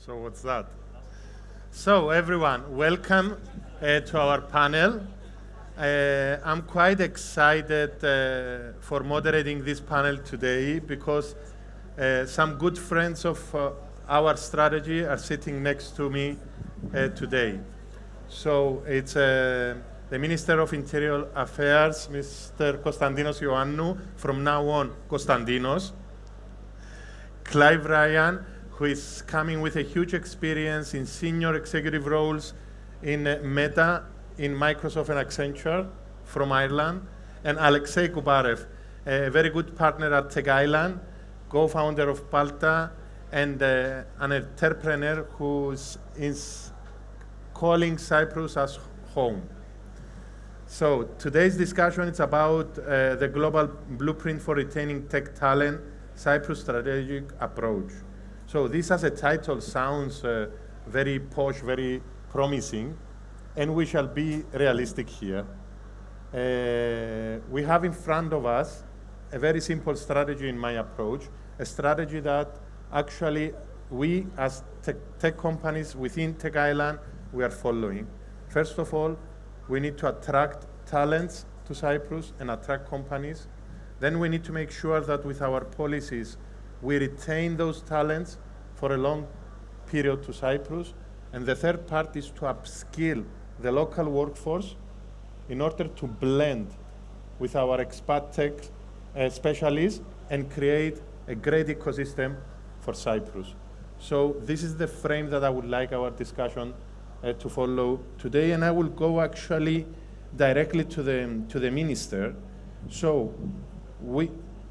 So what's that? So everyone, welcome to our panel. I'm quite excited for moderating this panel today because some good friends of our strategy are sitting next to me today. So it's the Minister of Interior Affairs, Mr. Konstantinos Ioannou, from now on Konstantinos. Clive Ryan, who is coming with a huge experience in senior executive roles in Meta, in Microsoft and Accenture from Ireland, and Alexey Gubarev, a very good partner at TechIsland, co-founder of Palta, and an entrepreneur who is calling Cyprus as home. So today's discussion is about the global blueprint for retaining tech talent, Cyprus strategic approach. So this as a title sounds very posh, very promising, and we shall be realistic here. We have in front of us a very simple strategy in my approach, a strategy that actually we as tech companies within TechIsland, we are following. First of all, we need to attract talents to Cyprus and attract companies. Then we need to make sure that with our policies, we retain those talents for a long period to Cyprus. And the third part is to upskill the local workforce in order to blend with our expat tech specialists and create a great ecosystem for Cyprus. So this is the frame that I would like our discussion to follow today. And I will go actually directly to the minister. So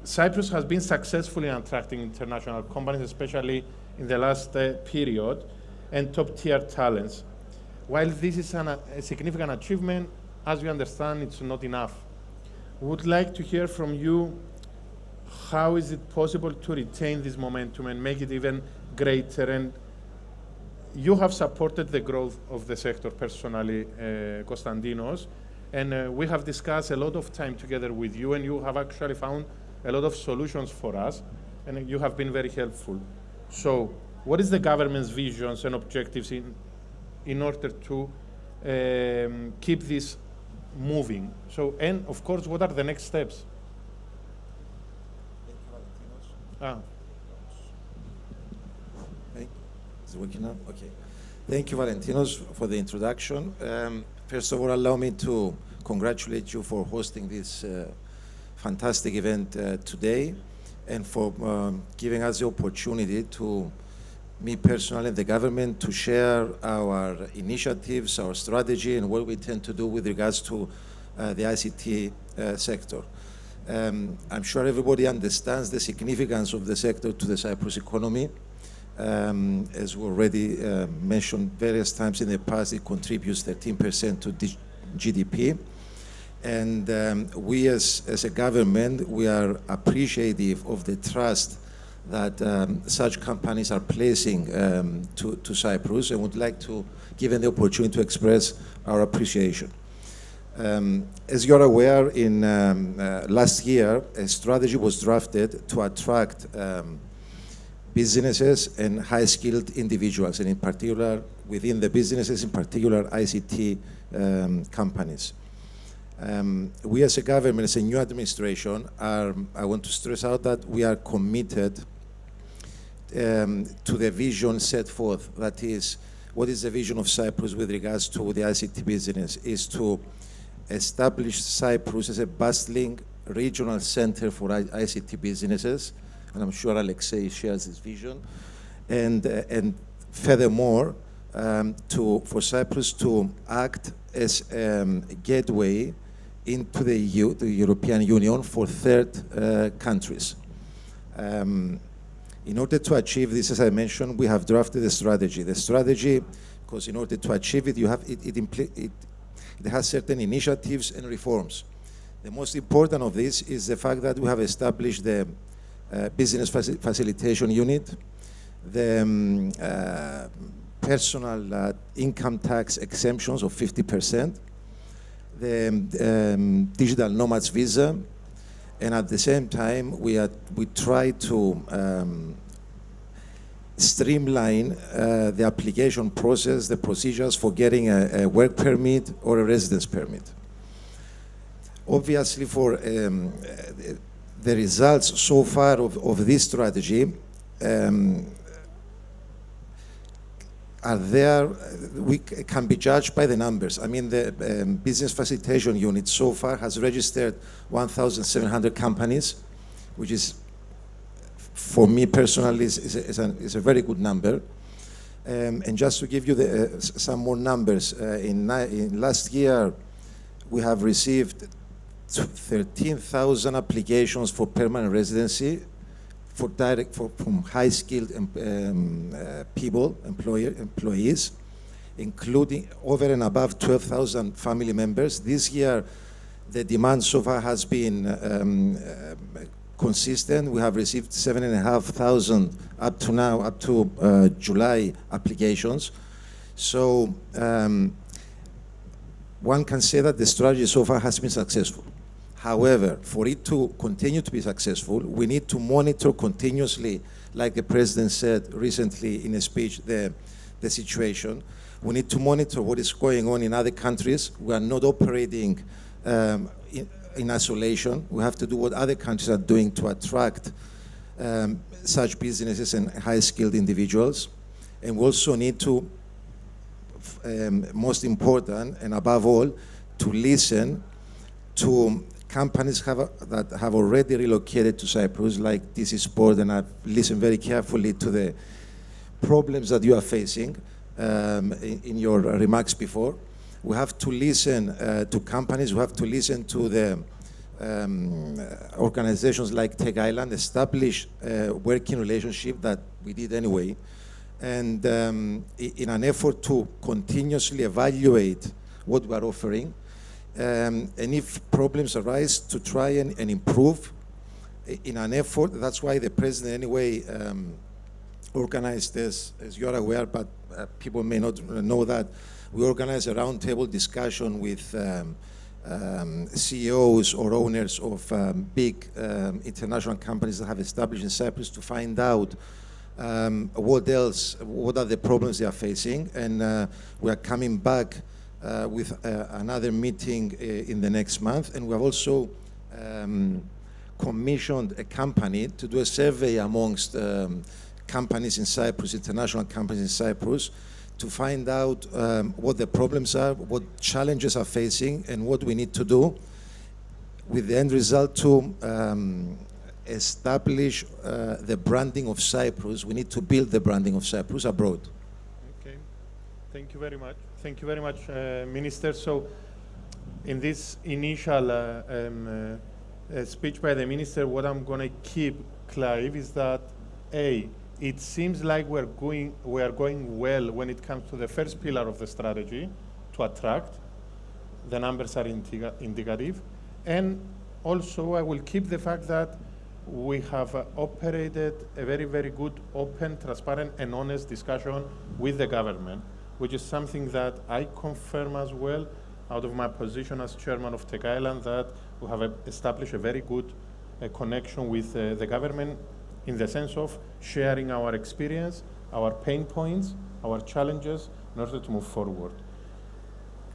Cyprus has been successful in attracting international companies, especially in the last period, and top-tier talents. While this is a significant achievement, as you understand, it's not enough. We would like to hear from you, how is it possible to retain this momentum and make it even greater? And you have supported the growth of the sector personally, Konstantinos, and we have discussed a lot of time together with you, and you have actually found a lot of solutions for us, and you have been very helpful. So what is the government's visions and objectives in order to keep this moving? So, and of course, what are the next steps? Thank you, Valentinos. Is it working now? Okay. Thank you, Valentinos, for the introduction. First of all, allow me to congratulate you for hosting this fantastic event today, and for giving us the opportunity to, me personally and the government, to share our initiatives, our strategy, and what we tend to do with regards to the ICT sector. I'm sure everybody understands the significance of the sector to the Cyprus economy. As we already mentioned various times in the past, it contributes 13% to GDP. And we as a government, we are appreciative of the trust that such companies are placing to Cyprus, and would like to give them the opportunity to express our appreciation. As you're aware, in last year, a strategy was drafted to attract businesses and high-skilled individuals, and in particular, within the businesses, in particular, ICT companies. We as a government, as a new administration, I want to stress out that we are committed to the vision set forth. That is, what is the vision of Cyprus with regards to the ICT business, is to establish Cyprus as a bustling regional center for ICT businesses, and I'm sure Alexey shares this vision, and furthermore, for Cyprus to act as a gateway into the EU, the European Union, for third countries. In order to achieve this, as I mentioned, we have drafted a strategy. The strategy, because in order to achieve it, it has certain initiatives and reforms. The most important of this is the fact that we have established the business facilitation unit, the personal income tax exemptions of 50%, the digital nomads visa, and at the same time we try to streamline the application process, the procedures for getting a work permit or a residence permit. Obviously, for the results so far of this strategy are there, we can be judged by the numbers. I mean, the business facilitation unit so far has registered 1,700 companies, which is, for me personally, is a very good number. And just to give you some more numbers, in last year, we have received 13,000 applications for permanent residency from high-skilled people, employees, including over and above 12,000 family members. This year, the demand so far has been consistent. We have received 7,500 up to now, up to July applications. So one can say that the strategy so far has been successful. However, for it to continue to be successful, we need to monitor continuously, like the President said recently in a speech, the situation. We need to monitor what is going on in other countries. We are not operating in isolation. We have to do what other countries are doing to attract such businesses and high-skilled individuals. And we also need to, most important and above all, to listen to companies that have already relocated to Cyprus, like this is Board, and I've listened very carefully to the problems that you are facing in your remarks before. We have to listen to companies, we have to listen to the organizations like TechIsland, establish a working relationship that we did anyway, and in an effort to continuously evaluate what we are offering, and if problems arise, to try and improve in an effort. That's why the President anyway organized this, as you're aware, but people may not know that, we organized a roundtable discussion with CEOs or owners of big international companies that have established in Cyprus to find out what are the problems they are facing. And we are coming back with another meeting in the next month. And we have also commissioned a company to do a survey amongst companies in Cyprus, international companies in Cyprus, to find out what the problems are, what challenges are facing, and what we need to do, with the end result to establish the branding of Cyprus. We need to build the branding of Cyprus abroad. Okay, thank you very much. Thank you very much, Minister. So, in this initial speech by the Minister, what I'm going to keep, Clive, is that it seems like we are going well when it comes to the first pillar of the strategy, to attract. The numbers are indicative. And also, I will keep the fact that we have operated a very, very good, open, transparent, and honest discussion with the government, which is something that I confirm as well out of my position as chairman of TechIsland, that we have established a very good connection with the government, in the sense of sharing our experience, our pain points, our challenges, in order to move forward.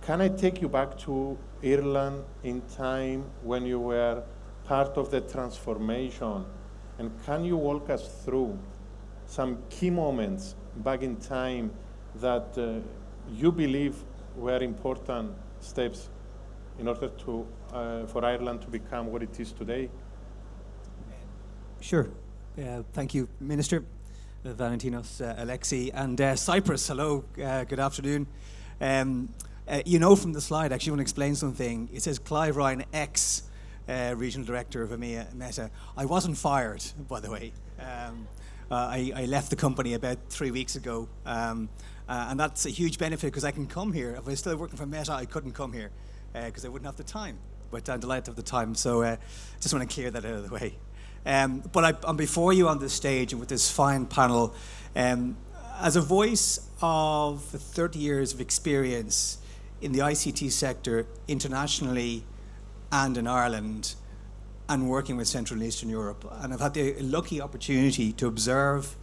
Can I take you back to Ireland in time when you were part of the transformation? And can you walk us through some key moments back in time that you believe were important steps in order to for Ireland to become what it is today? Sure. Thank you, Minister Valentinos, Alexey, and Cyprus. Hello, good afternoon. You know from the slide, actually, I want to explain something. It says Clive Ryan, Regional Director of EMEA Meta. I wasn't fired, by the way. I left the company about 3 weeks ago, and that's a huge benefit because I can come here. If I was still working for Meta, I couldn't come here because I wouldn't have the time. But I'm delighted to have the time, so just want to clear that out of the way. But I'm before you on this stage and with this fine panel as a voice of 30 years of experience in the ICT sector internationally and in Ireland, and working with Central and Eastern Europe. And I've had the lucky opportunity to observe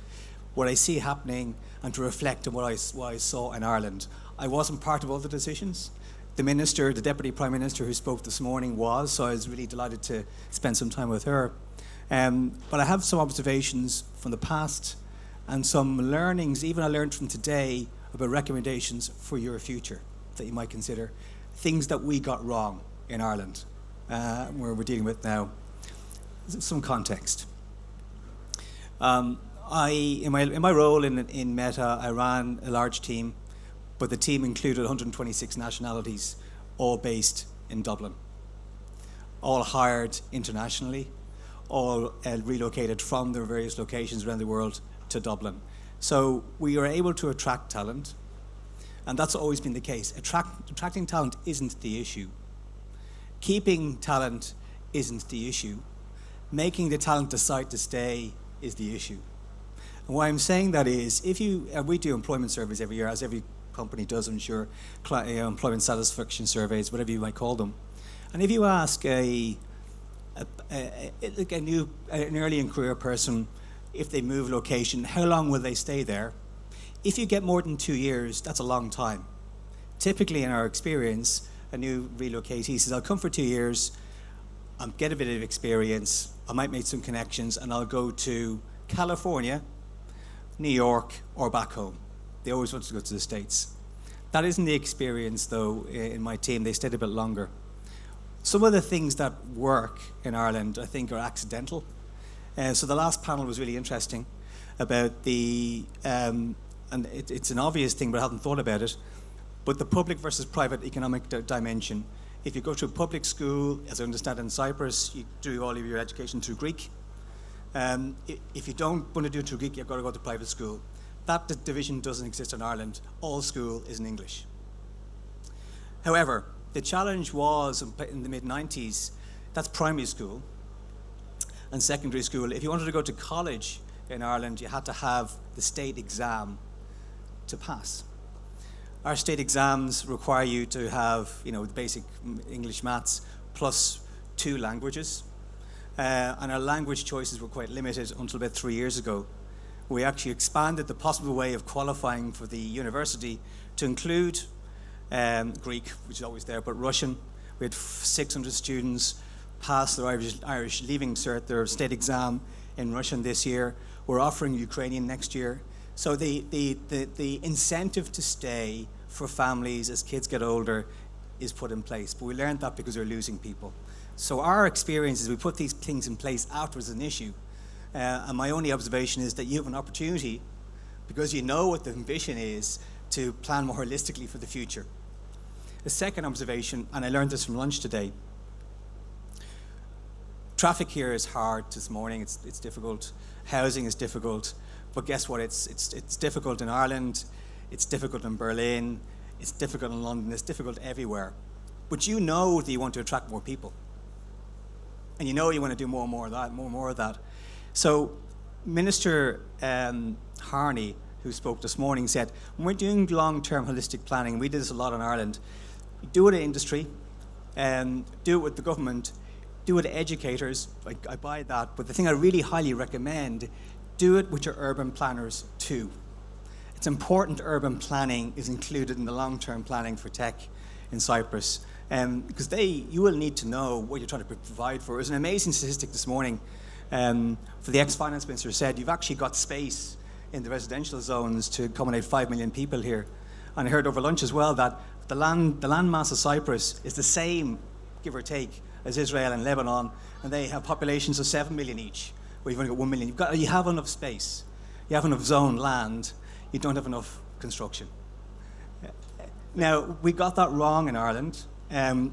what I see happening and to reflect on what I saw in Ireland. I wasn't part of all the decisions. The minister, the Deputy Prime Minister who spoke this morning was, so I was really delighted to spend some time with her. But I have some observations from the past and some learnings, even I learned from today, about recommendations for your future that you might consider. Things that we got wrong in Ireland, where we're dealing with now. Some context. In my role in Meta, I ran a large team, but the team included 126 nationalities, all based in Dublin, all hired internationally, all relocated from their various locations around the world to Dublin. So we were able to attract talent, and that's always been the case. Attracting talent isn't the issue. Keeping talent isn't the issue. Making the talent decide to stay is the issue. And why I'm saying that is, we do employment surveys every year, as every company does, I'm sure, employment satisfaction surveys, whatever you might call them. And if you ask an early in career person, if they move location, how long will they stay there? If you get more than 2 years, that's a long time. Typically, in our experience, a new relocatee says, I'll come for 2 years, I'll get a bit of experience, I might make some connections, and I'll go to California, New York, or back home. They always want to go to the States. That isn't the experience, though, in my team. They stayed a bit longer. Some of the things that work in Ireland, I think, are accidental. So the last panel was really interesting about and it's an obvious thing, but I hadn't thought about it, but the public versus private economic dimension. If you go to a public school, as I understand in Cyprus, you do all of your education through Greek. If you don't want to do it through Greek, you've got to go to private school. That division doesn't exist in Ireland. All school is in English. However, the challenge was in the mid-90s, that's primary school and secondary school. If you wanted to go to college in Ireland, you had to have the state exam to pass. Our state exams require you to have, the basic English, maths, plus 2 languages. And our language choices were quite limited until about 3 years ago. We actually expanded the possible way of qualifying for the university to include Greek, which is always there, but Russian. We had 600 students pass their Irish Leaving Cert, their state exam in Russian this year. We're offering Ukrainian next year. So the incentive to stay for families as kids get older is put in place. But we learned that because we're losing people. So our experience is we put these things in place after it's an issue. And my only observation is that you have an opportunity, because you know what the ambition is, to plan more holistically for the future. The second observation, and I learned this from lunch today, traffic here is hard this morning. It's difficult. Housing is difficult. But guess what? It's difficult in Ireland. It's difficult in Berlin. It's difficult in London. It's difficult everywhere. But you know that you want to attract more people. And you know you want to do more and more of that. So Minister Harney, who spoke this morning, said, when we're doing long-term holistic planning, we did this a lot in Ireland, do it in industry, do it with the government, do it with educators. I buy that. But the thing I really highly recommend, do it with your urban planners too. It's important urban planning is included in the long-term planning for tech in Cyprus, because you will need to know what you're trying to provide for. There's an amazing statistic this morning for the ex-finance minister said, you've actually got space in the residential zones to accommodate 5 million people here. And I heard over lunch as well that the land mass of Cyprus is the same, give or take, as Israel and Lebanon, and they have populations of 7 million each, where you've only got 1 million. You have enough space, you have enough zoned land, you don't have enough construction. Now, we got that wrong in Ireland.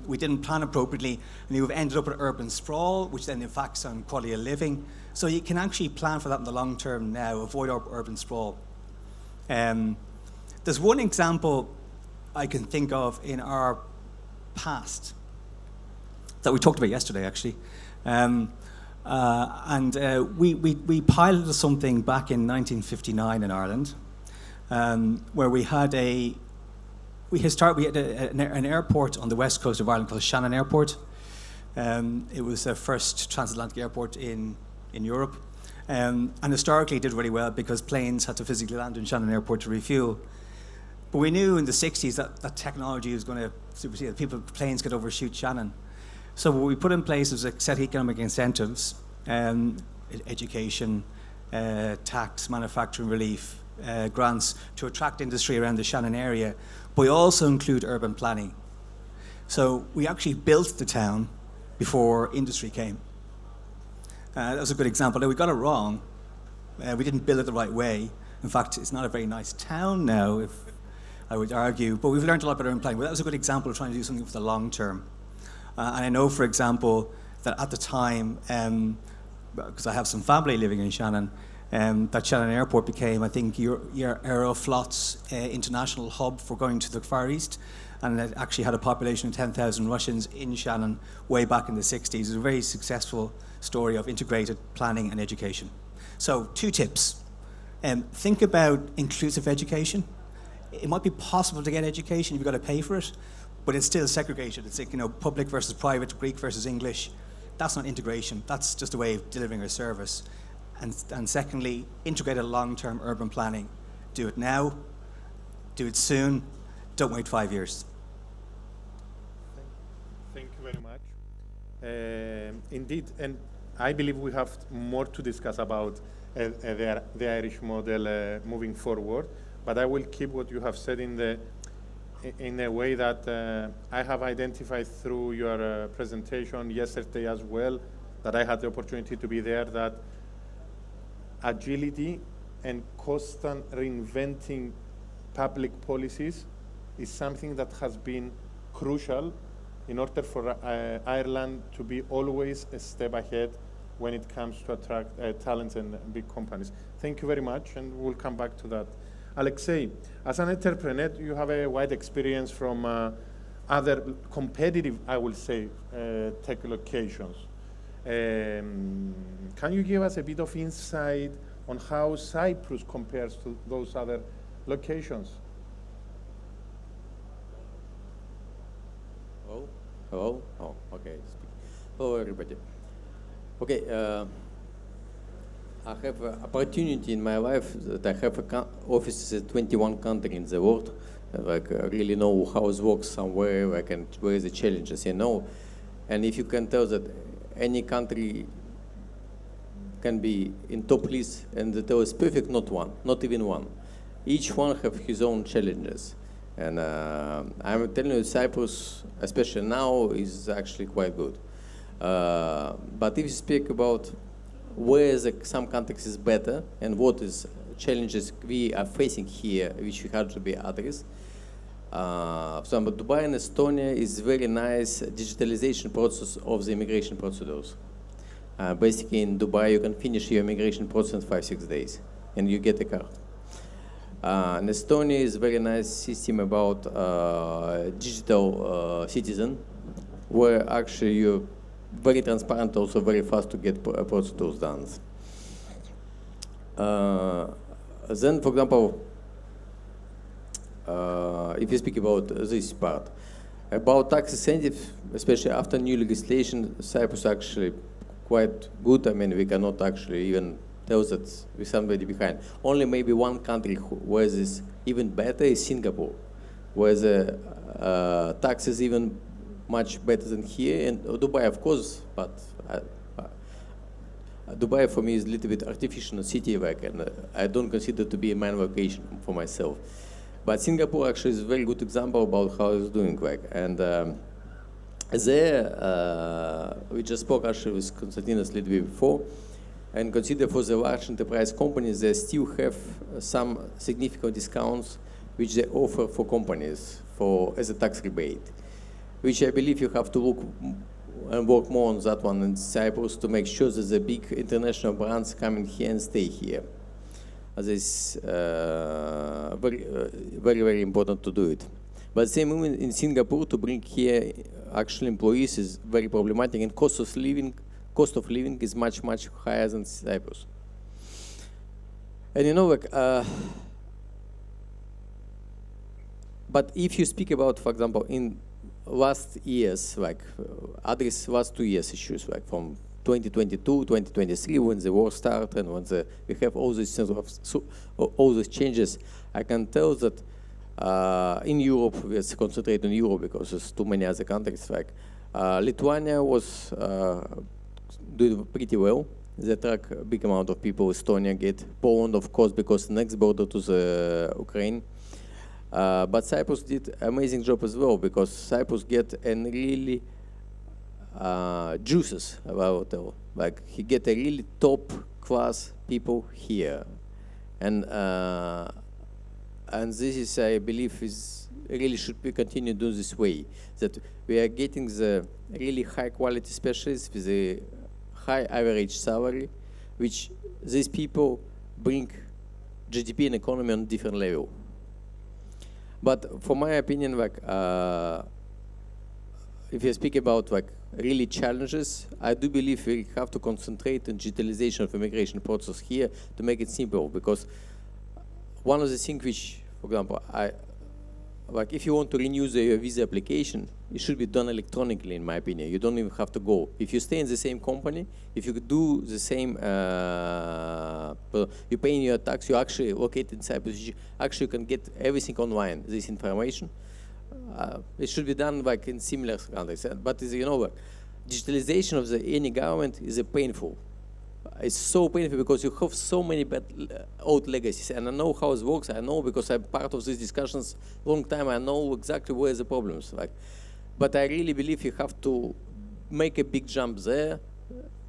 We didn't plan appropriately, and we've ended up with urban sprawl, which then impacts on quality of living. So you can actually plan for that in the long term now, avoid urban sprawl. There's one example I can think of in our past that we talked about yesterday, actually. We piloted something back in 1959 in Ireland, where we had an airport on the west coast of Ireland called Shannon Airport. It was the first transatlantic airport in Europe. And historically it did really well because planes had to physically land in Shannon Airport to refuel. But we knew in the 60s that technology was going to supersede. Planes could overshoot Shannon. So what we put in place was a set of economic incentives, education, tax, manufacturing relief, grants to attract industry around the Shannon area. But we also include urban planning. So we actually built the town before industry came. That was a good example. Now, we got it wrong. We didn't build it the right way. In fact, it's not a very nice town now, if I would argue. But we've learned a lot about urban planning. But that was a good example of trying to do something for the long term. And I know, for example, that at the time, because I have some family living in Shannon, that Shannon Airport became, I think, Aeroflot's international hub for going to the Far East. And it actually had a population of 10,000 Russians in Shannon way back in the 60s. It was a very successful story of integrated planning and education. So 2 tips. Think about inclusive education. It might be possible to get education, you've got to pay for it, but it's still segregated. It's like, public versus private, Greek versus English. That's not integration. That's just a way of delivering a service. And secondly, integrated long-term urban planning. Do it now, do it soon, don't wait 5 years. Thank you very much. Indeed, and I believe we have more to discuss about the Irish model moving forward, but I will keep what you have said in a way that I have identified through your presentation yesterday as well, that I had the opportunity to be there, that agility and constant reinventing public policies is something that has been crucial in order for Ireland to be always a step ahead when it comes to attract talents and big companies. Thank you very much, and we'll come back to that. Alexey, as an entrepreneur, you have a wide experience from other competitive, I will say, tech locations. Can you give us a bit of insight on how Cyprus compares to those other locations? Hello? Oh, okay. Hello, everybody. Okay, I have an opportunity in my life that I have offices in 21 countries in the world. Really know how it works somewhere, and where the challenges, And if you can tell that any country can be in top list, and that there is perfect, not one, not even one. Each one have his own challenges. And I'm telling you, Cyprus, especially now, is actually quite good. But if you speak about where some countries is better and what is challenges we are facing here, which we have to be addressed. For example, Dubai and Estonia is very nice digitalization process of the immigration procedures. Basically, in Dubai, you can finish your immigration process in 5-6 days, and you get a card. In Estonia is very nice system about digital citizen, where actually you're very transparent, also very fast to get procedures done. Then, for example, if you speak about this part, about tax incentive, especially after new legislation, Cyprus actually quite good. I mean, we cannot actually even tell that we're somebody behind. Only maybe one country where this even better is Singapore, where the tax is even much better than here, and Dubai, of course, but Dubai for me is a little bit artificial city, and I don't consider to be a main vacation for myself. But Singapore actually is a very good example about how it's doing, and there we just spoke actually with Konstantinos a little bit before, and consider for the large enterprise companies, they still have some significant discounts which they offer for companies as a tax rebate, which I believe you have to look and work more on that one in Cyprus to make sure that the big international brands come in here and stay here. This is very, very important to do it. But same in Singapore, to bring here actual employees is very problematic, and cost of living is much, much higher than Cyprus. And but if you speak about, for example, in last years, address last 2 years issues, from 2022, 2023, when the war started and when we have all these all these changes, I can tell that in Europe, let's concentrate on Europe because there's too many other countries. Like Lithuania was doing pretty well. They attract a big amount of people. Estonia get Poland, of course, because next border to the Ukraine. But Cyprus did amazing job as well because Cyprus get a really juices about it. Like he get a really top class people here, and this is, I believe, is really should be continue doing this way. That we are getting the really high quality specialists with a high average salary, which these people bring GDP and economy on a different level. But for my opinion, like if you speak about like really challenges, I do believe we have to concentrate on digitalization of immigration process here to make it simple. Because one of the things which, for example, like if you want to renew your visa application, it should be done electronically, in my opinion. You don't even have to go. If you stay in the same company, if you do the same, you pay in your tax, you actually located in Cyprus, actually you can get everything online, this information. It should be done like in similar countries. But you know, digitalization of any government is painful. It's so painful because you have so many bad old legacies, and I know how it works. I know because I'm part of these discussions long time. I know exactly where the problems. Like, but I really believe you have to make a big jump there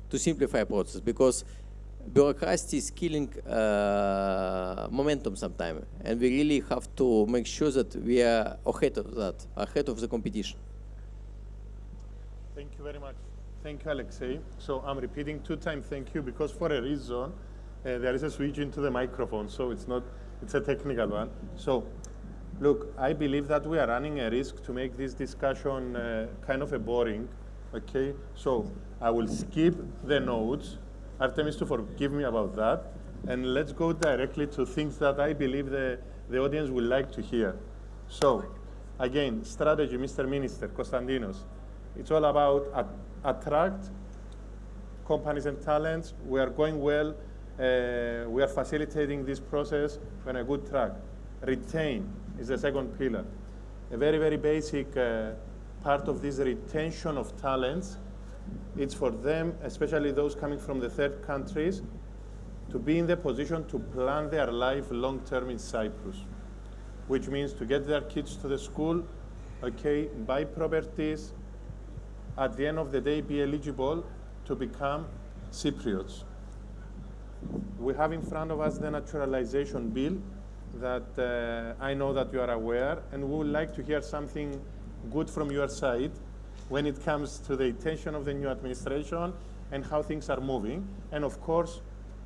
to simplify process because bureaucracy is killing momentum sometimes, and we really have to make sure that we are ahead of that, ahead of the competition. Thank you very much. Thank you, Alexey. So I'm repeating 2 times thank you because for a reason, there is a switch into the microphone, so it's a technical one. So look, I believe that we are running a risk to make this discussion kind of a boring, okay? So I will skip the notes. Artemis to forgive me about that. And let's go directly to things that I believe the audience will like to hear. So again, strategy, Mr. Minister, Konstantinos. It's all about attract companies and talents. We are going well. We are facilitating this process. We're on a good track. Retain is the second pillar. A very, very basic part of this retention of talents. It's for them, especially those coming from the third countries, to be in the position to plan their life long-term in Cyprus, which means to get their kids to the school, okay, buy properties, at the end of the day be eligible to become Cypriots. We have in front of us the naturalization bill that I know that you are aware, and we would like to hear something good from your side when it comes to the intention of the new administration and how things are moving. And of course,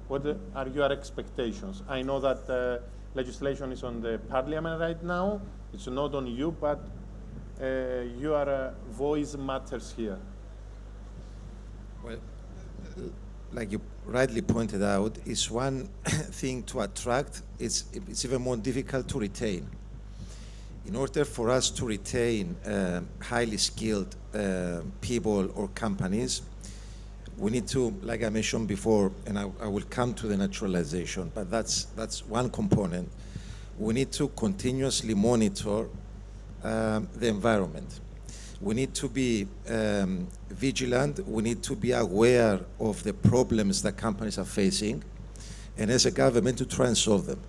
what are your expectations? I know that legislation is on the parliament right now. It's not on you, but your voice matters here. Well, like you rightly pointed out, it's one thing to attract, it's even more difficult to retain. In order for us to retain highly skilled people or companies, we need to, like I mentioned before, and I will come to the naturalization, but that's one component. We need to continuously monitor the environment. We need to be vigilant. We need to be aware of the problems that companies are facing, and as a government to try and solve them.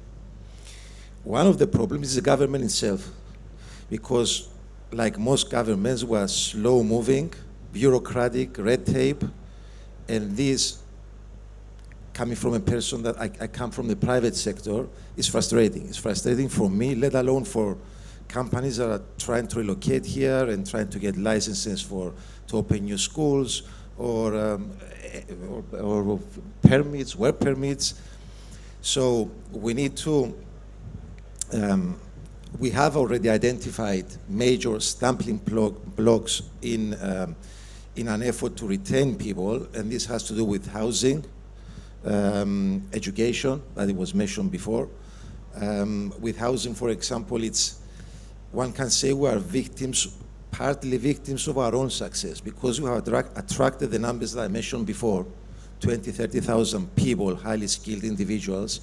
One of the problems is the government itself, because like most governments, we are slow-moving, bureaucratic, red tape, and this, coming from a person that I come from the private sector, is frustrating. It's frustrating for me, let alone for companies that are trying to relocate here and trying to get licenses to open new schools or permits, work permits. So we need to, we have already identified major stumbling blocks in an effort to retain people, and this has to do with housing, education, that it was mentioned before. With housing, for example, one can say we are victims partly victims of our own success, because we have attracted the numbers that I mentioned before, 20, 30,000 people, highly skilled individuals.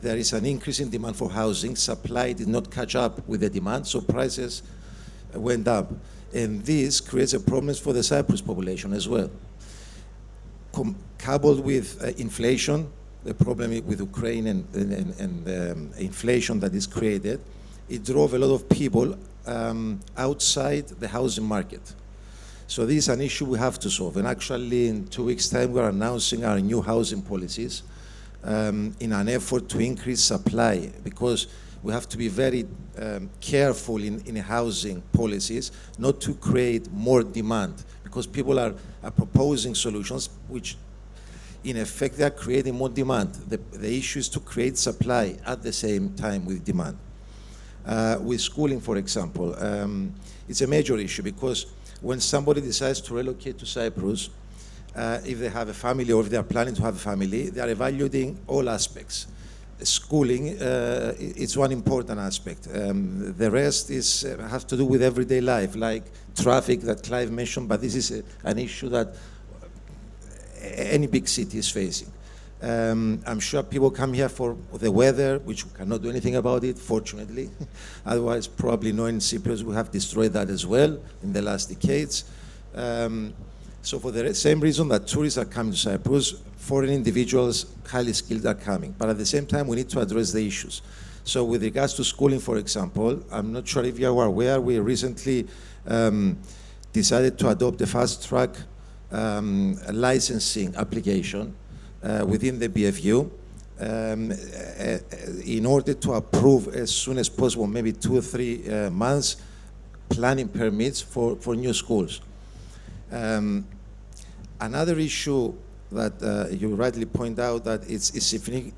There is an increase in demand for housing. Supply did not catch up with the demand, so prices went up. And this creates a problem for the Cyprus population as well. Coupled with inflation, the problem with Ukraine and inflation that is created, it drove a lot of people outside the housing market. So this is an issue we have to solve. And actually, in 2 weeks' time, we are announcing our new housing policies in an effort to increase supply, because we have to be very careful in housing policies not to create more demand, because people are proposing solutions which, in effect, they are creating more demand. The issue is to create supply at the same time with demand. With schooling, for example, it's a major issue, because when somebody decides to relocate to Cyprus, if they have a family or if they are planning to have a family, they are evaluating all aspects. Schooling, it's one important aspect. The rest has to do with everyday life, like traffic that Clive mentioned, but this is an issue that any big city is facing. I'm sure people come here for the weather, which we cannot do anything about it, fortunately. Otherwise, probably knowing Cyprus, we have destroyed that as well in the last decades. So for the same reason that tourists are coming to Cyprus, foreign individuals, highly skilled, are coming. But at the same time, we need to address the issues. So with regards to schooling, for example, I'm not sure if you are aware, we recently decided to adopt a fast-track licensing application within the BFU in order to approve as soon as possible, maybe 2 or 3 months, planning permits for new schools. Another issue that you rightly point out, that it's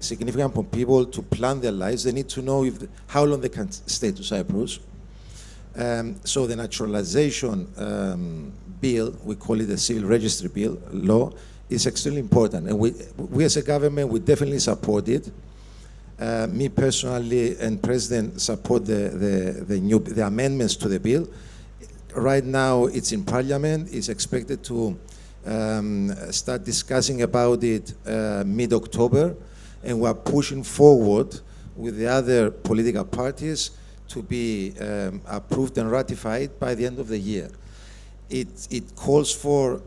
significant for people to plan their lives. They need to know how long they can stay to Cyprus. So the naturalization bill, we call it the civil registry bill, law, is extremely important. And we as a government, we definitely support it. Me personally and President support the amendments to the bill. Right now, it's in Parliament. It's expected to start discussing about it mid-October, and we're pushing forward with the other political parties to be approved and ratified by the end of the year. It calls for,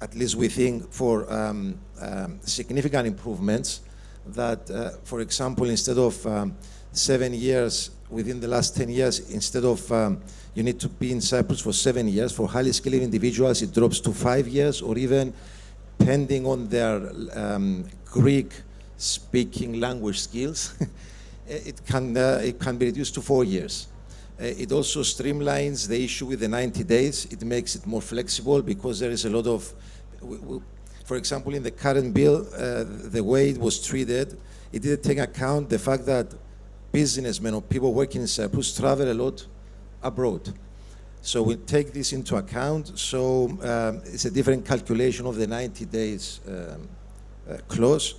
at least we think, for significant improvements that, for example, instead of 7 years, within the last 10 years, instead of you need to be in Cyprus for 7 years, for highly skilled individuals, it drops to 5 years, or even, depending on their Greek-speaking language skills, it can be reduced to 4 years. It also streamlines the issue with the 90 days. It makes it more flexible, because there is a lot of, for example, in the current bill, the way it was treated, it didn't take account the fact that businessmen or people working in Cyprus travel a lot abroad. So we take this into account. So it's a different calculation of the 90 days clause.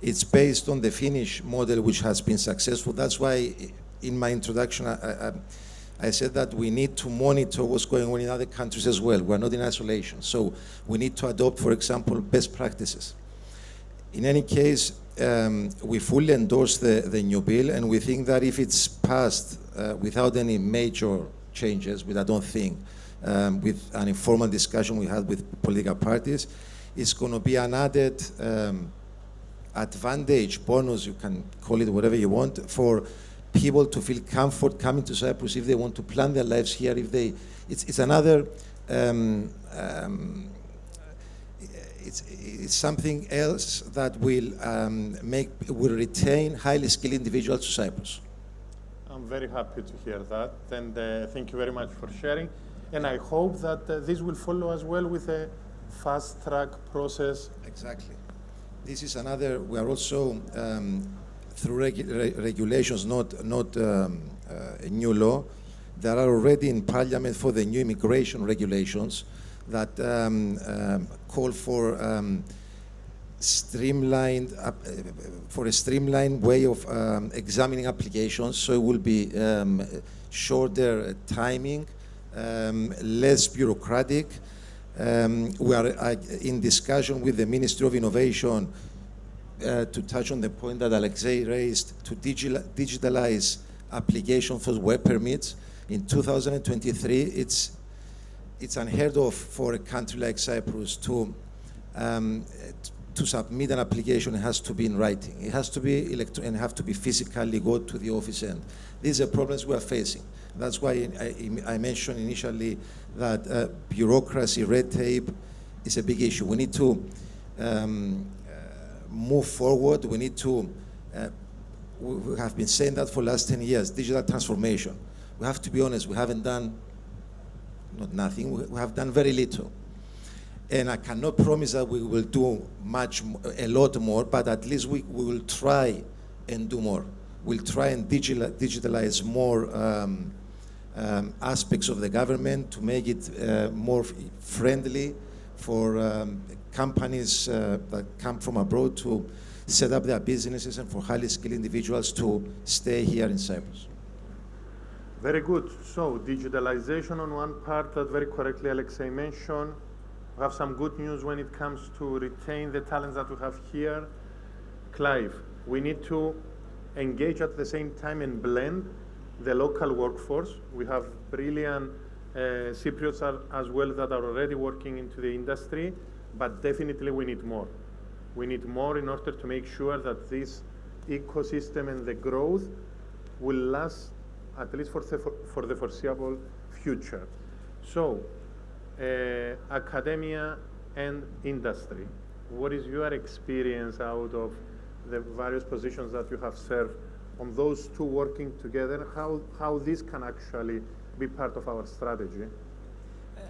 It's based on the Finnish model, which has been successful. That's why in my introduction, I said that we need to monitor what's going on in other countries as well. We're not in isolation. So we need to adopt, for example, best practices. In any case, we fully endorse the new bill, and we think that if it's passed without any major changes, which I don't think, with an informal discussion we had with political parties, it's going to be an added advantage, bonus, you can call it whatever you want, for people to feel comfort coming to Cyprus if they want to plan their lives here. It's another, it's something else that will retain highly skilled individuals to Cyprus. I'm very happy to hear that, and thank you very much for sharing. And I hope that this will follow as well with a fast-track process. Exactly. This is another. We are also through regulations, not a new law. There are already in Parliament for the new immigration regulations that call for streamlined for a streamlined way of examining applications, so it will be shorter timing, less bureaucratic. We are in discussion with the Ministry of Innovation to touch on the point that Alexey raised, to digitalize application for work permits. In 2023, it's unheard of for a country like Cyprus to submit an application. It has to be in writing. It has to be and have to be physically go to the office end. These are problems we are facing. That's why I mentioned initially that bureaucracy, red tape is a big issue. We need to move forward. We need to, we have been saying that for the last 10 years, digital transformation. We have to be honest, we haven't done, not nothing, we have done very little. And I cannot promise that we will do a lot more, but at least we will try and do more. We'll try and digitalize more aspects of the government to make it more friendly for companies that come from abroad to set up their businesses and for highly skilled individuals to stay here in Cyprus. Very good. So digitalization on one part that very correctly Alexey mentioned. We have some good news when it comes to retain the talents that we have here. Clive, we need to engage at the same time and blend the local workforce. We have brilliant Cypriots as well that are already working into the industry, but definitely we need more. We need more in order to make sure that this ecosystem and the growth will last at least for the foreseeable future. So, academia and industry, what is your experience out of the various positions that you have served on those two working together? How this can actually be part of our strategy?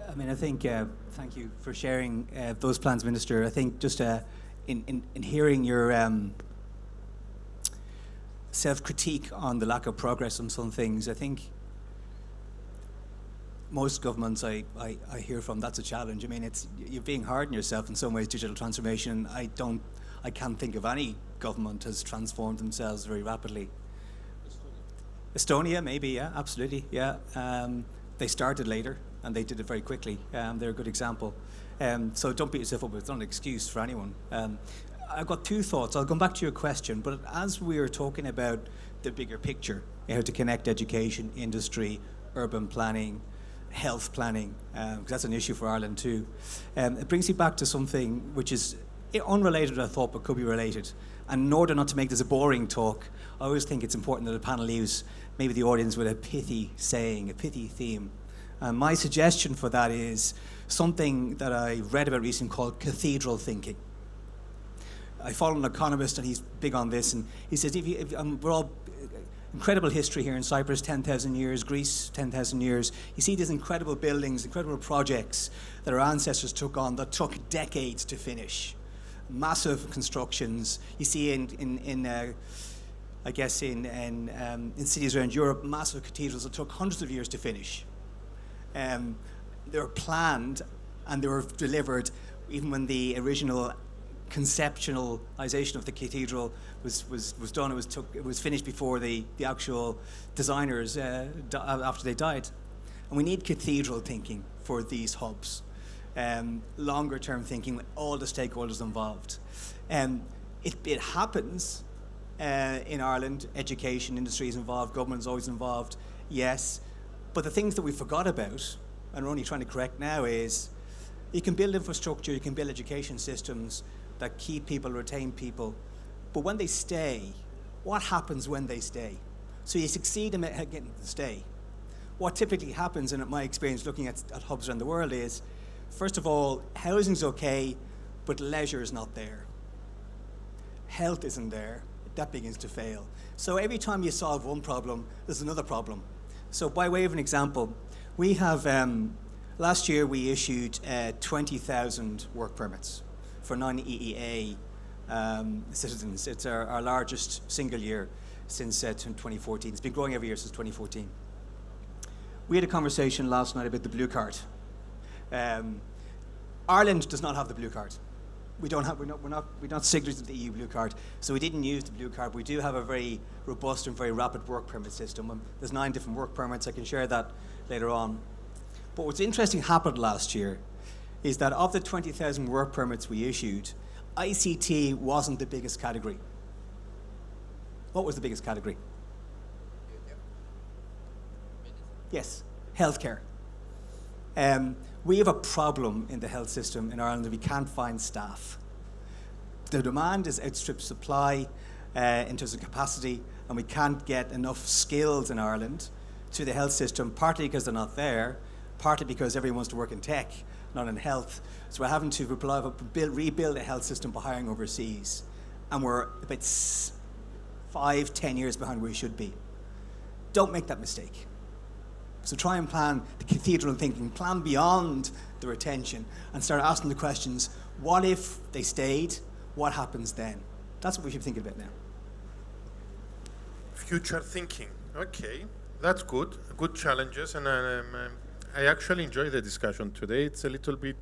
I mean, I think, thank you for sharing those plans, Minister. I think just in hearing your self-critique on the lack of progress on some things, I think most governments I hear from, that's a challenge. I mean, you're being hard on yourself in some ways, digital transformation. I can't think of any government has transformed themselves very rapidly. Estonia, maybe, yeah, absolutely, yeah. They started later and they did it very quickly. They're a good example. So don't beat yourself up, it's not an excuse for anyone. I've got two thoughts. I'll come back to your question, but as we are talking about the bigger picture, how to connect education, industry, urban planning, health planning, because that's an issue for Ireland too. It brings you back to something which is unrelated, I thought, but could be related. And in order not to make this a boring talk, I always think it's important that a panel leaves maybe the audience with a pithy saying, a pithy theme. And my suggestion for that is something that I read about recently called cathedral thinking. I follow an economist and he's big on this, and he says, we're all incredible history here in Cyprus, 10,000 years, Greece, 10,000 years. You see these incredible buildings, incredible projects that our ancestors took on that took decades to finish. Massive constructions. You see in cities around Europe, massive cathedrals that took hundreds of years to finish. They were planned and they were delivered even when the original conceptualization of the cathedral was done. It was finished before the actual designers after they died. And we need cathedral thinking for these hubs, longer term thinking with all the stakeholders involved. It happens in Ireland. Education, industry is involved, government is always involved, yes. But the things that we forgot about, and we're only trying to correct now, is you can build infrastructure, you can build education systems that keep people, retain people. But when they stay, what happens when they stay? So you succeed in getting them to stay. What typically happens, and in my experience looking at hubs around the world, is, first of all, housing's okay, but leisure is not there. Health isn't there. That begins to fail. So every time you solve one problem, there's another problem. So by way of an example, we have, last year we issued 20,000 work permits for non-EEA citizens. It's our largest single year since 2014. It's been growing every year since 2014. We had a conversation last night about the blue card. Ireland does not have the blue card. we're not signatories to the EU Blue Card, so we didn't use the Blue Card. We do have a very robust and very rapid work permit system. There's 9 different work permits. I can share that later on. But what's interesting happened last year is that of the 20,000 work permits we issued, ICT wasn't the biggest category. What was the biggest category? Yes, healthcare. We have a problem in the health system in Ireland that we can't find staff. The demand is outstripped supply in terms of capacity, and we can't get enough skills in Ireland to the health system, partly because they're not there, partly because everyone wants to work in tech, not in health. So we're having to rebuild a health system by hiring overseas, and we're about 5-10 years behind where we should be. Don't make that mistake. So try and plan the cathedral thinking, plan beyond the retention, and start asking the questions, what if they stayed? What happens then? That's what we should think about now. Future thinking. Okay, that's good. Good challenges, and I actually enjoy the discussion today. It's a little bit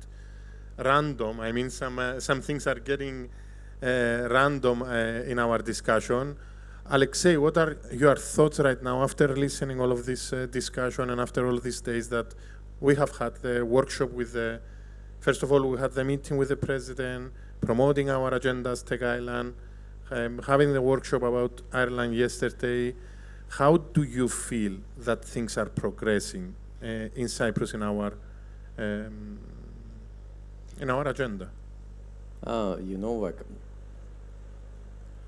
random. I mean, some things are getting random in our discussion. Alexey, what are your thoughts right now after listening all of this discussion and after all these days that we have had the workshop with first of all, we had the meeting with the president, promoting our agendas, TechIsland, having the workshop about Ireland yesterday. How do you feel that things are progressing in Cyprus in our agenda?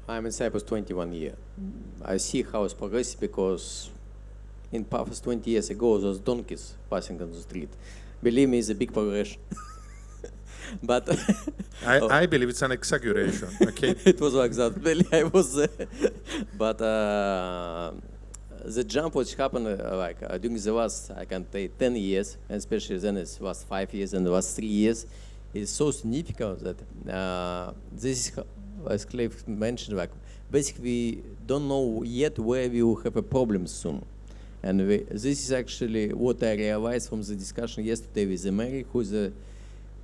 I'm in Cyprus 21 years. I see how it's progressing because in past 20 years ago, those donkeys passing on the street. Believe me, it's a big progression. But I believe it's an exaggeration. Okay, it was like that. Really, I was there. But the jump which happened during the last, I can say, 10 years, and especially then it was 5 years and the last 3 years, is so significant that this is, as Clive mentioned, basically we don't know yet where we will have a problem soon. And this is actually what I realized from the discussion yesterday with Mary, who's the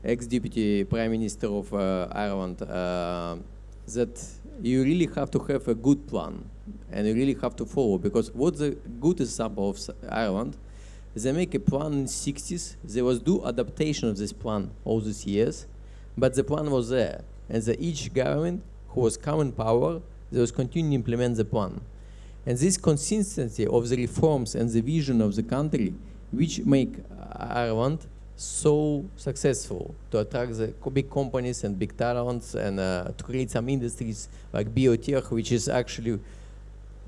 ex-deputy prime minister of Ireland, that you really have to have a good plan and you really have to follow, because what's the good example of Ireland, they make a plan in the 60s, there was due adaptation of this plan all these years, but the plan was there. And each government who was coming in power, they was continuing to implement the plan. And this consistency of the reforms and the vision of the country, which make Ireland so successful to attract the big companies and big talents and to create some industries like biotech, which is actually,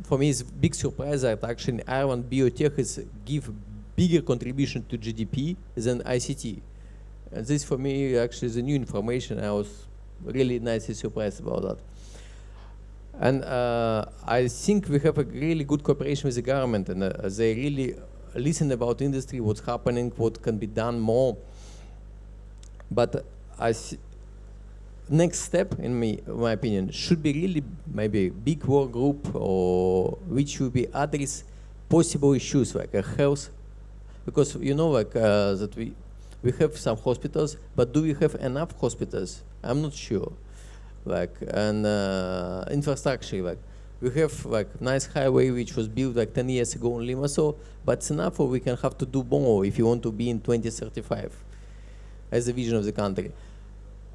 for me, it's a big surprise that actually in Ireland biotech is give bigger contribution to GDP than ICT. And this for me actually is a new information. I was really nicely surprised about that. And I think we have a really good cooperation with the government, and they really listen about industry, what's happening, what can be done more. But next step, in my opinion, should be really maybe a big work group, or which will be address possible issues like health, because that we have some hospitals, but do we have enough hospitals? I'm not sure. And infrastructure, we have nice highway which was built 10 years ago in Limassol, but it's enough, or we can have to do more if you want to be in 2035 as a vision of the country.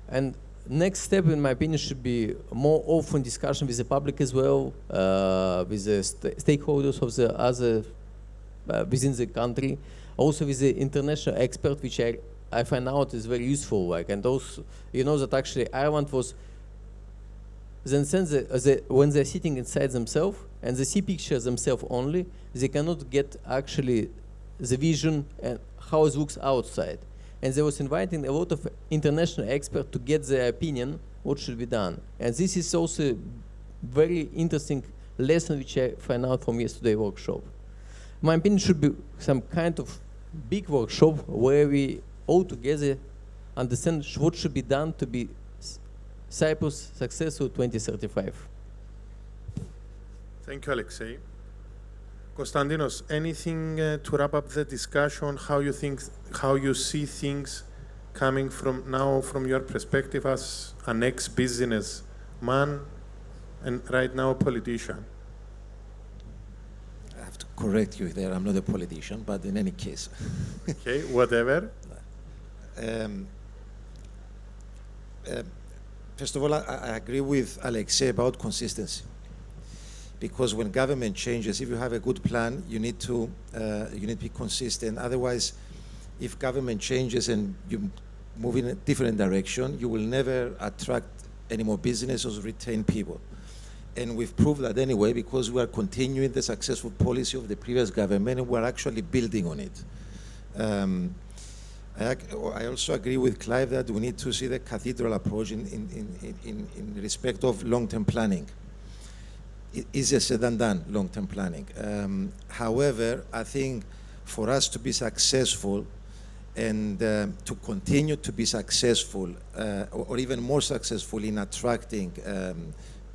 And next step, in my opinion, should be more open discussion with the public as well, with the stakeholders of the other within the country, also with the international expert, which I find out is very useful. And also, that actually Ireland was, then when they're sitting inside themselves and they see pictures themselves only, they cannot get actually the vision and how it looks outside. And they was inviting a lot of international experts to get their opinion, what should be done. And this is also a very interesting lesson which I find out from yesterday's workshop. My opinion should be some kind of big workshop where we all together understand what should be done to be Cyprus successful 2035. Thank you, Alexey. Konstantinos, anything to wrap up the discussion? How you see things coming from your perspective as an ex-business man and right now a politician? I have to correct you there. I'm not a politician, but in any case. Okay, whatever. First of all, I agree with Alexey about consistency. Because when government changes, if you have a good plan, you need to be consistent. Otherwise, if government changes and you move in a different direction, you will never attract any more business or retain people. And we've proved that anyway, because we are continuing the successful policy of the previous government, and we're actually building on it. I also agree with Clive that we need to see the cathedral approach in respect of long-term planning. Easier said than done, long-term planning. However, I think for us to be successful and to continue to be successful or even more successful in attracting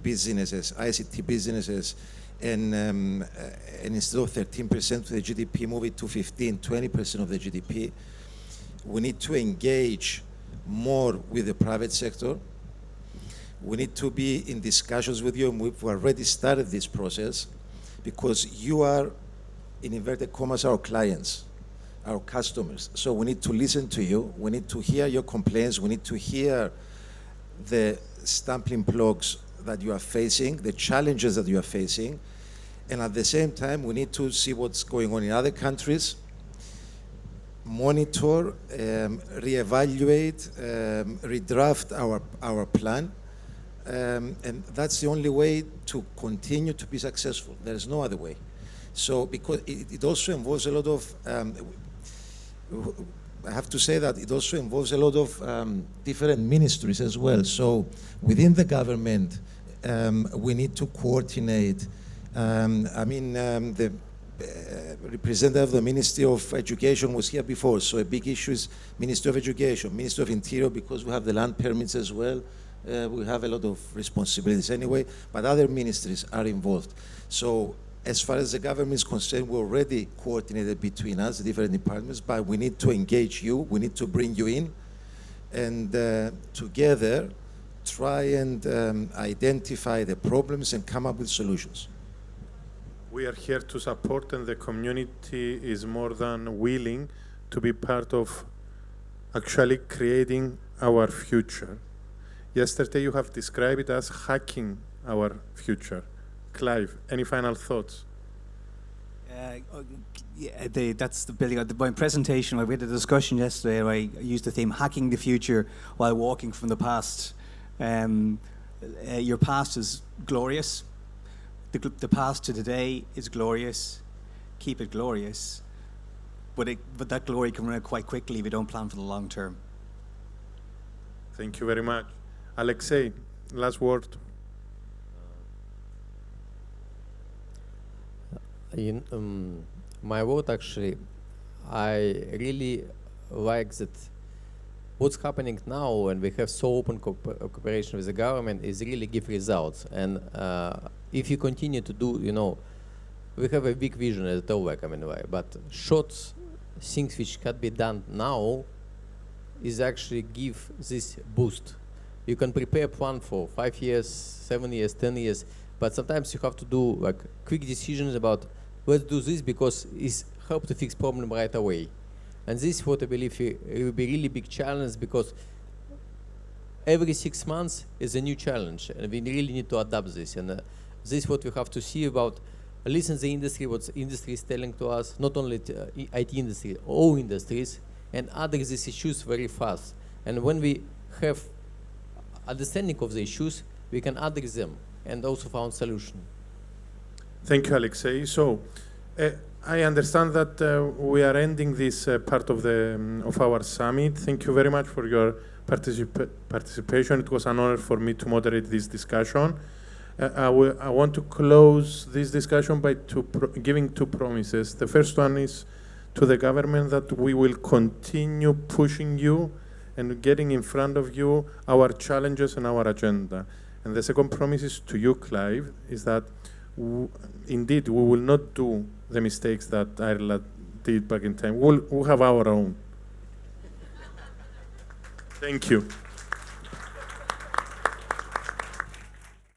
businesses, ICT businesses, and instead of 13% of the GDP, move it to 15, 20% of the GDP, we need to engage more with the private sector. We need to be in discussions with you, and we've already started this process, because you are, in inverted commas, our clients, our customers. So we need to listen to you. We need to hear your complaints. We need to hear the stumbling blocks that you are facing, the challenges that you are facing. And at the same time, we need to see what's going on in other countries, monitor, reevaluate, redraft our plan. And that's the only way to continue to be successful. There is no other way. So because it also involves a lot of, I have to say that it also involves a lot of different ministries as well. So within the government, we need to coordinate. The representative of the Ministry of Education was here before, so a big issue is Ministry of Education, Ministry of Interior, because we have the land permits as well. We have a lot of responsibilities anyway, but other ministries are involved. So as far as the government is concerned, we're already coordinated between us, the different departments, but we need to engage you, we need to bring you in, and together try and identify the problems and come up with solutions. We are here to support, and the community is more than willing to be part of actually creating our future. Yesterday you have described it as hacking our future. Clive, any final thoughts? That's the building. My presentation, we had a discussion yesterday where I used the theme hacking the future while walking from the past. Your past is glorious. The past to today is glorious. Keep it glorious. But that glory can run out quite quickly if we don't plan for the long term. Thank you very much. Alexey, last word. My word, actually, I really like that what's happening now, when we have so open cooperation with the government, is really give results. And if you continue to do, we have a big vision at Wargaming, but short things which can be done now is actually give this boost. You can prepare a plan for 5 years, 7 years, 10 years, but sometimes you have to do like quick decisions about let's do this because it's help to fix problem right away. And this is what I believe it will be really big challenge, because every 6 months is a new challenge, and we really need to adapt this. And this is what we have to see about listen to the industry, what the industry is telling to us, not only the IT industry, all industries, and address these issues very fast. And when we have understanding of the issues, we can address them and also found solution. Thank you, Alexey. So I understand that we are ending this part of our summit. Thank you very much for your participation. It was an honor for me to moderate this discussion. I want to close this discussion by giving two promises. The first one is to the government that we will continue pushing you and getting in front of you our challenges and our agenda. And the second promise is to you, Clive, is that indeed we will not do the mistakes that Ireland did back in time. We'll have our own. Thank you.